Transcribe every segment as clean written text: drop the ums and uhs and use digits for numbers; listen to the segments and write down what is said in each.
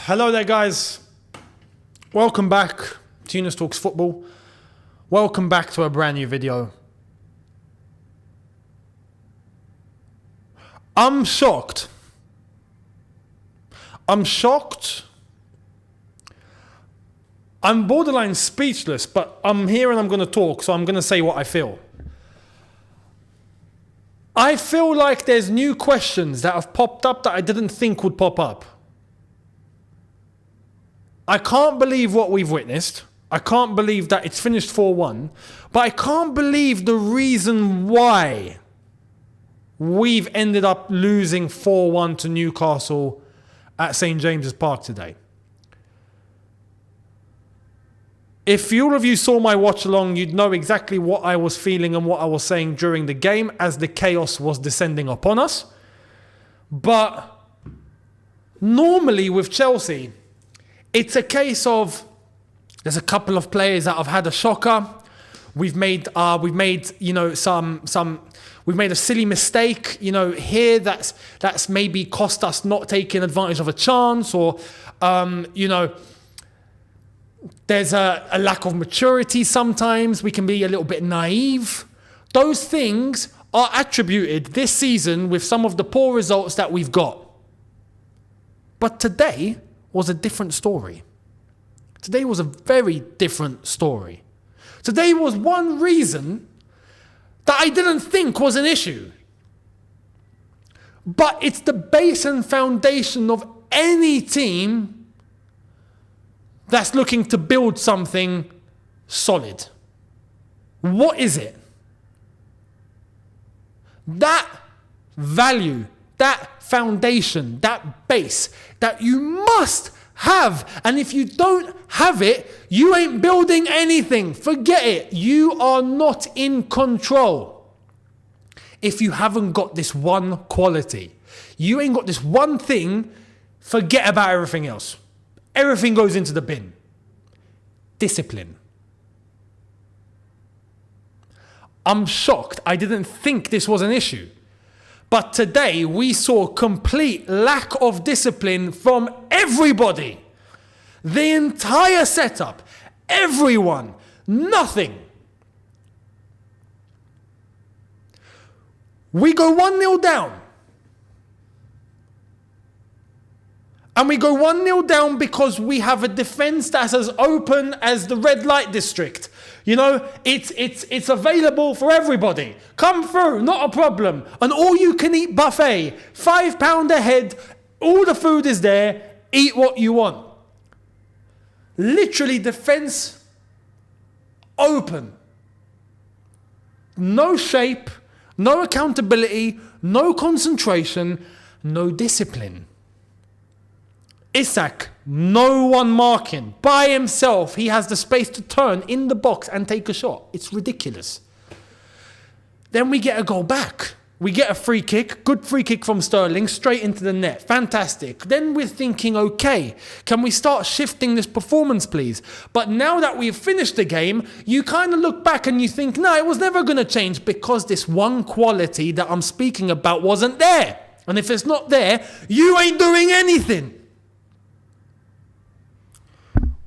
Hello there, guys. Welcome back to Younes Talks Football. Welcome back to a brand new video. I'm shocked. I'm borderline speechless, but I'm here and I'm going to talk, so I'm going to say what I feel. I feel like there's new questions that have popped up that I didn't think would pop up. I can't believe what we've witnessed. I can't believe that it's finished 4-1. But I can't believe the reason why we've ended up losing 4-1 to Newcastle at St. James's Park today. If all of you saw my watch along, you'd know exactly what I was feeling and what I was saying during the game as the chaos was descending upon us. But normally with Chelsea, it's a case of there's a couple of players that have had a shocker. We've made a silly mistake, here that's maybe cost us not taking advantage of a chance, or there's a lack of maturity sometimes. We can be a little bit naive. Those things are attributed this season with some of the poor results that we've got. But today was a different story. Today was a very different story. Today was one reason that I didn't think was an issue. But it's the base and foundation of any team that's looking to build something solid. What is it? That value, that foundation, that base that you must have. And if you don't have it, you ain't building anything. Forget it. You are not in control. If you haven't got this one quality, you ain't got this one thing, forget about everything else. Everything goes into the bin. Discipline. I'm shocked. I didn't think this was an issue. But today we saw complete lack of discipline from everybody. The entire setup. Everyone. Nothing. We go 1-0 down. And we go 1-0 down because we have a defence that's as open as the red light district. It's available for everybody. Come through, not a problem. An all-you-can-eat buffet, £5 a head, all the food is there, eat what you want. Literally, defence open. No shape, no accountability, no concentration, no discipline. Isak, no one marking. By himself, he has the space to turn in the box and take a shot. It's ridiculous. Then we get a goal back. We get a free kick. Good free kick from Sterling, straight into the net. Fantastic. Then we're thinking, okay, can we start shifting this performance, please? But now that we've finished the game, you kind of look back and you think, no, it was never going to change because this one quality that I'm speaking about wasn't there. And if it's not there, you ain't doing anything.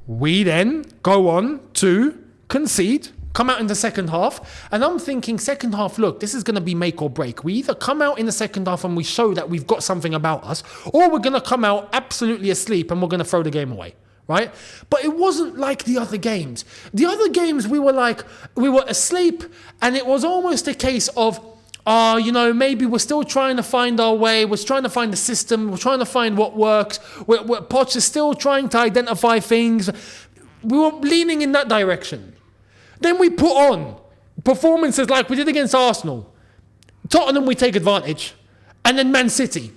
We then go on to concede, come out in the second half, and I'm thinking second half, look, this is going to be make or break. We either come out in the second half and we show that we've got something about us, or we're going to come out absolutely asleep and we're going to throw the game away, right? But it wasn't like the other games. The other games we were asleep, and it was almost a case of, maybe we're still trying to find our way. We're trying to find the system. We're trying to find what works. Poch is still trying to identify things. We were leaning in that direction. Then we put on performances like we did against Arsenal. Tottenham, we take advantage. And then Man City.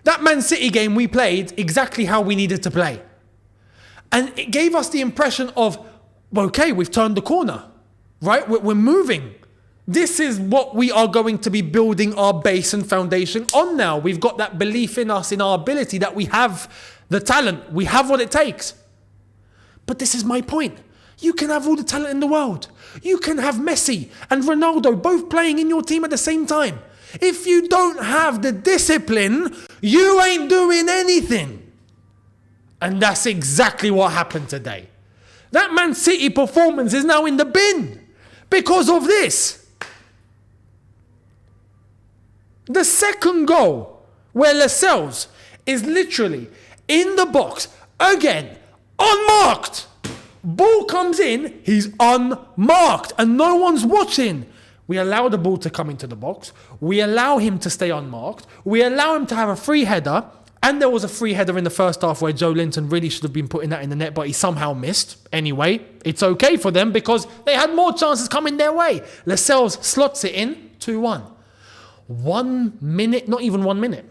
That Man City game, we played exactly how we needed to play. And it gave us the impression of, okay, we've turned the corner, right? We're moving. This is what we are going to be building our base and foundation on now. We've got that belief in us, in our ability, that we have the talent. We have what it takes. But this is my point. You can have all the talent in the world. You can have Messi and Ronaldo both playing in your team at the same time. If you don't have the discipline, you ain't doing anything. And that's exactly what happened today. That Man City performance is now in the bin because of this. The second goal, where Lascelles is literally in the box, again, unmarked. Ball comes in, he's unmarked, and no one's watching. We allow the ball to come into the box. We allow him to stay unmarked. We allow him to have a free header. And there was a free header in the first half where Joe Linton really should have been putting that in the net, but he somehow missed. Anyway, it's okay for them because they had more chances coming their way. Lascelles slots it in, 2-1. 1 minute, not even 1 minute.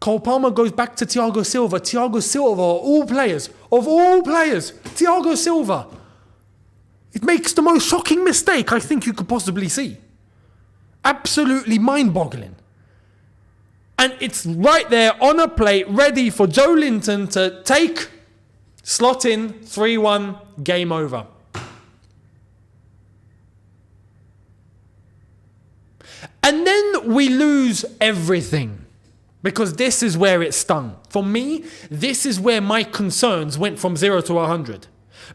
Cole Palmer goes back to Thiago Silva. Thiago Silva, of all players, Thiago Silva. It makes the most shocking mistake I think you could possibly see. Absolutely mind-boggling. And it's right there on a plate, ready for Joe Linton to take, slot in, 3-1, game over. And then we lose everything. Because this is where it stung. For me, this is where my concerns went from 0 to 100.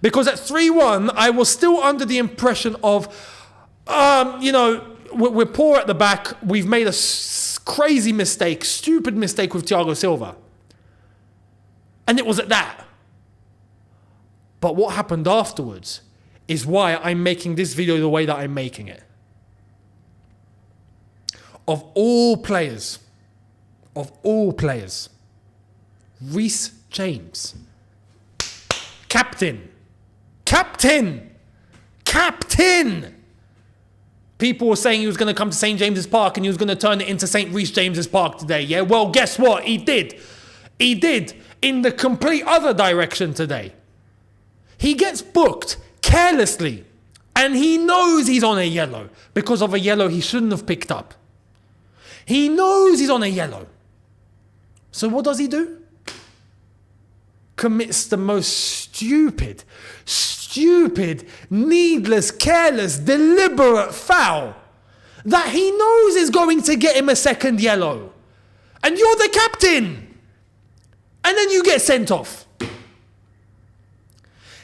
Because at 3-1, I was still under the impression of, we're poor at the back. We've made a crazy mistake, stupid mistake with Thiago Silva. And it was at that. But what happened afterwards is why I'm making this video the way that I'm making it. Of all players, Reece James, captain. People were saying he was going to come to St. James's Park and he was going to turn it into St. Reece James's Park today. Yeah, well, guess what? He did. He did in the complete other direction today. He gets booked carelessly and he knows he's on a yellow because of a yellow he shouldn't have picked up. He knows he's on a yellow. So what does he do? Commits the most stupid, needless, careless, deliberate foul that he knows is going to get him a second yellow. And you're the captain. And then you get sent off.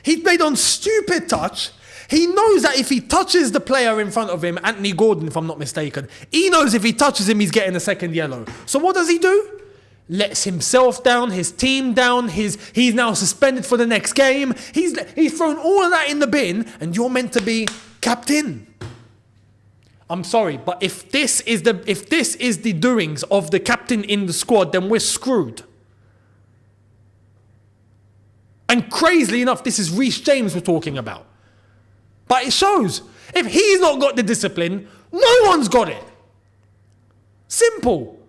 He played on stupid touch. He knows that if he touches the player in front of him, Anthony Gordon, if I'm not mistaken, he knows if he touches him, he's getting a second yellow. So what does he do? Lets himself down, his team down, he's now suspended for the next game. He's thrown all of that in the bin, and you're meant to be captain. I'm sorry, but if this is the doings of the captain in the squad, then we're screwed. And crazily enough, this is Reece James we're talking about. But it shows, if he's not got the discipline, no one's got it. Simple.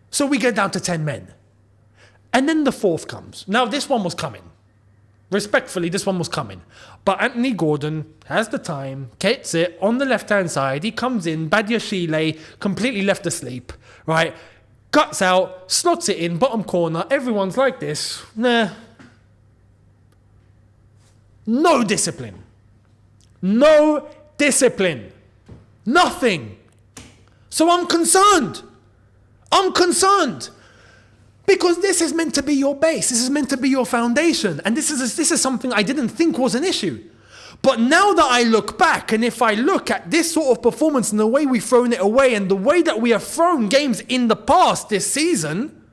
So we get down to 10 men. And then the fourth comes. Now, this one was coming. Respectfully, this one was coming. But Anthony Gordon has the time, gets it on the left-hand side. He comes in, Badiashile, completely left asleep, right? Cuts out, slots it in, bottom corner. Everyone's like this. Nah. No discipline. No discipline. Nothing. So I'm concerned. Because this is meant to be your base. This is meant to be your foundation. And this is something I didn't think was an issue. But now that I look back, and if I look at this sort of performance and the way we've thrown it away and the way that we have thrown games in the past this season,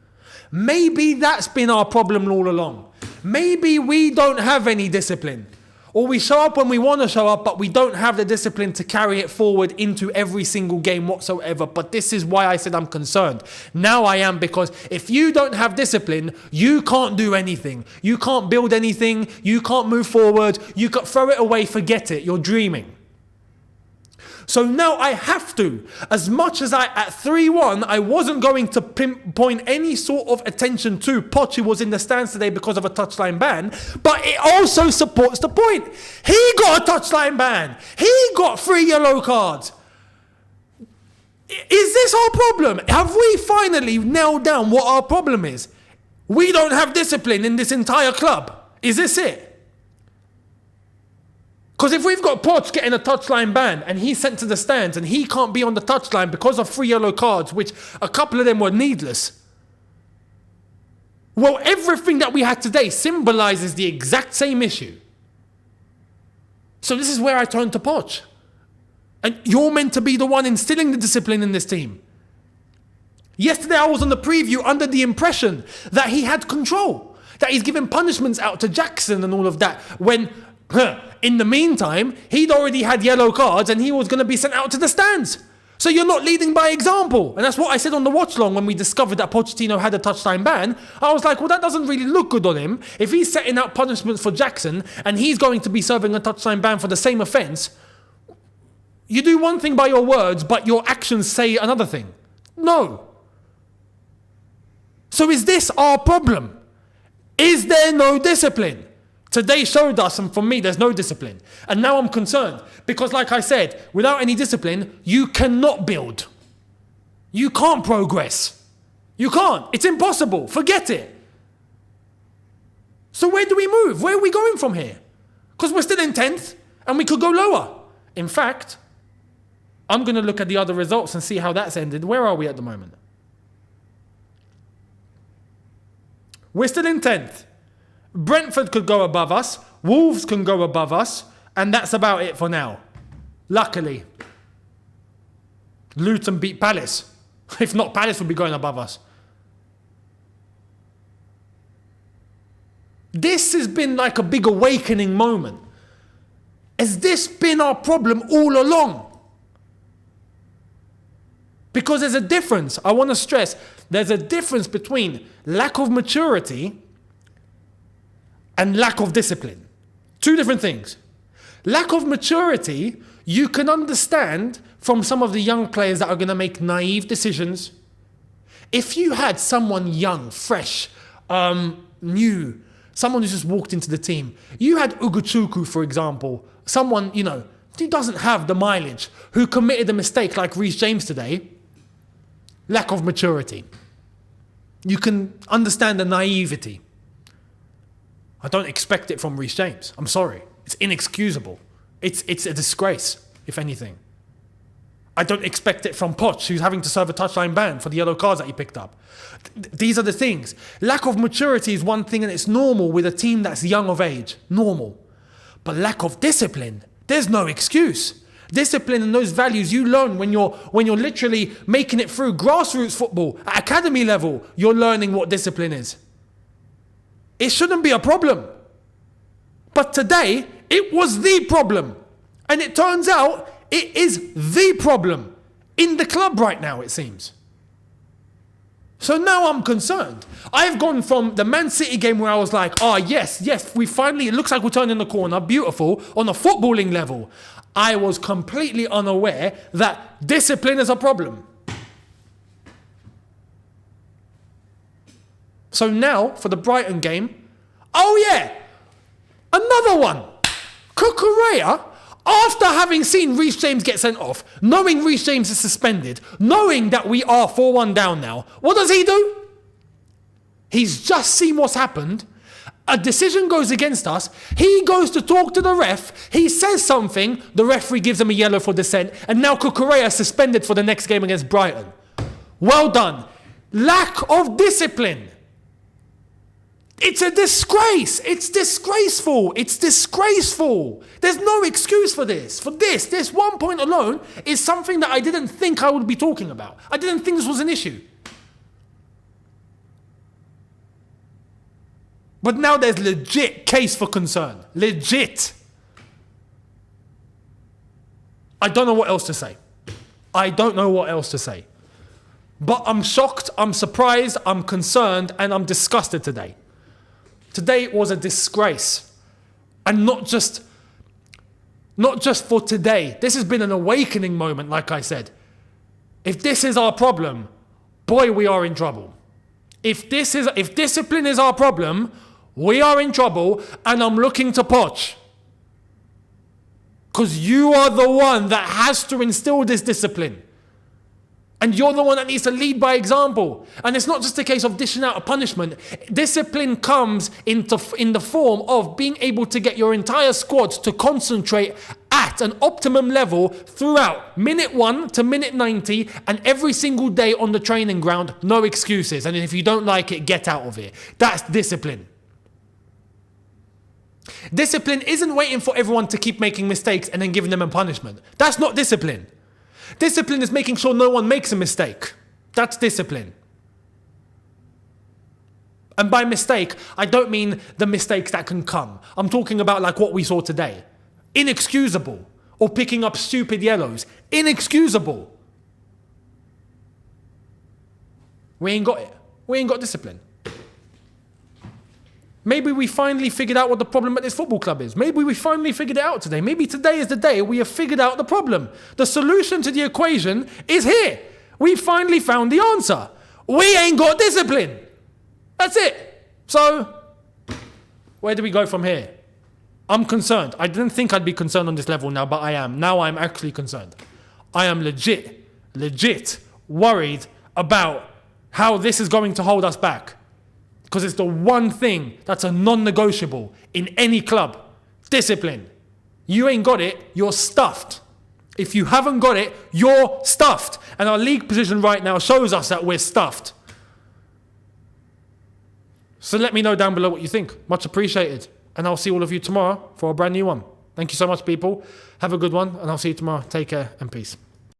maybe that's been our problem all along. Maybe we don't have any discipline. Or we show up when we want to show up, but we don't have the discipline to carry it forward into every single game whatsoever. But this is why I said I'm concerned. Now I am, because if you don't have discipline, you can't do anything. You can't build anything. You can't move forward. You can throw it away, forget it. You're dreaming. So now I have to, as much as at 3-1, I wasn't going to pinpoint any sort of attention to Poch, who was in the stands today because of a touchline ban, but it also supports the point. He got a touchline ban. He got 3 yellow cards. Is this our problem? Have we finally nailed down what our problem is? We don't have discipline in this entire club. Is this it? Because if we've got Poch getting a touchline ban and he's sent to the stands and he can't be on the touchline because of 3 yellow cards, which a couple of them were needless, Well, everything that we had today symbolizes the exact same issue. So this is where I turn to Poch. And you're meant to be the one instilling the discipline in this team. Yesterday I was on the preview under the impression that he had control, that he's giving punishments out to Jackson and all of that, when in the meantime he'd already had yellow cards and he was going to be sent out to the stands. So you're not leading by example. And that's what I said on the watch long when we discovered that Pochettino had a touchline ban. I was like, well, that doesn't really look good on him. If he's setting out punishments for Jackson and he's going to be serving a touchline ban for the same offence, you do one thing by your words, but your actions say another thing. No. So is this our problem? Is there no discipline? Today showed us, and for me, there's no discipline. And now I'm concerned because, like I said, without any discipline, you cannot build. You can't progress. You can't. It's impossible. Forget it. So where do we move? Where are we going from here? Because we're still in 10th and we could go lower. In fact, I'm going to look at the other results and see how that's ended. Where are we at the moment? We're still in 10th. Brentford could go above us. Wolves can go above us. And that's about it for now. Luckily. Luton beat Palace. If not, Palace would be going above us. This has been like a big awakening moment. Has this been our problem all along? Because there's a difference. I want to stress, there's a difference between lack of maturity and lack of discipline. Two different things. Lack of maturity, you can understand from some of the young players that are going to make naive decisions. If you had someone young, fresh, new, someone who just walked into the team, you had Ugochukwu, for example, someone, who doesn't have the mileage, who committed a mistake like Reece James today, lack of maturity. You can understand the naivety. I don't expect it from Reece James. I'm sorry. It's inexcusable. It's a disgrace, if anything. I don't expect it from Poch, who's having to serve a touchline ban for the yellow cards that he picked up. These are the things. Lack of maturity is one thing, and it's normal with a team that's young of age. Normal. But lack of discipline, there's no excuse. Discipline and those values you learn when you're literally making it through grassroots football. At academy level, you're learning what discipline is. It shouldn't be a problem. But today, it was the problem. And it turns out, it is the problem in the club right now, it seems. So now I'm concerned. I've gone from the Man City game where I was like, yes, it looks like we're turning the corner, beautiful, on a footballing level. I was completely unaware that discipline is a problem. So now, for the Brighton game, another one. Cucurella, after having seen Reece James get sent off, knowing Reece James is suspended, knowing that we are 4-1 down now, what does he do? He's just seen what's happened. A decision goes against us. He goes to talk to the ref. He says something. The referee gives him a yellow for dissent. And now Cucurella is suspended for the next game against Brighton. Well done. Lack of discipline. It's a disgrace. It's disgraceful. It's disgraceful. There's no excuse for this. This 1 point alone is something that I didn't think I would be talking about. I didn't think this was an issue. But now there's legit case for concern. Legit. I don't know what else to say. But I'm shocked, I'm surprised, I'm concerned, and I'm disgusted today. Today was a disgrace. And not just for today. This has been an awakening moment, like I said. If this is our problem, boy, we are in trouble. If discipline is our problem, we are in trouble, and I'm looking to Poch. Because you are the one that has to instill this discipline. And you're the one that needs to lead by example. And it's not just a case of dishing out a punishment. Discipline comes in the form of being able to get your entire squad to concentrate at an optimum level throughout minute 1 to minute 90 and every single day on the training ground. No excuses. And if you don't like it, get out of it. That's discipline. Discipline isn't waiting for everyone to keep making mistakes and then giving them a punishment. That's not discipline. Discipline is making sure no one makes a mistake. That's discipline. And by mistake, I don't mean the mistakes that can come. I'm talking about like what we saw today. Inexcusable. Or picking up stupid yellows. Inexcusable. We ain't got it. We ain't got discipline. Maybe we finally figured out what the problem at this football club is. Maybe we finally figured it out today. Maybe today is the day we have figured out the problem. The solution to the equation is here. We finally found the answer. We ain't got discipline. That's it. So, where do we go from here? I'm concerned. I didn't think I'd be concerned on this level now, but I am. Now I'm actually concerned. I am legit worried about how this is going to hold us back. Because it's the one thing that's a non-negotiable in any club. Discipline. You ain't got it, you're stuffed. If you haven't got it, you're stuffed. And our league position right now shows us that we're stuffed. So let me know down below what you think. Much appreciated. And I'll see all of you tomorrow for a brand new one. Thank you so much, people. Have a good one, and I'll see you tomorrow. Take care and peace.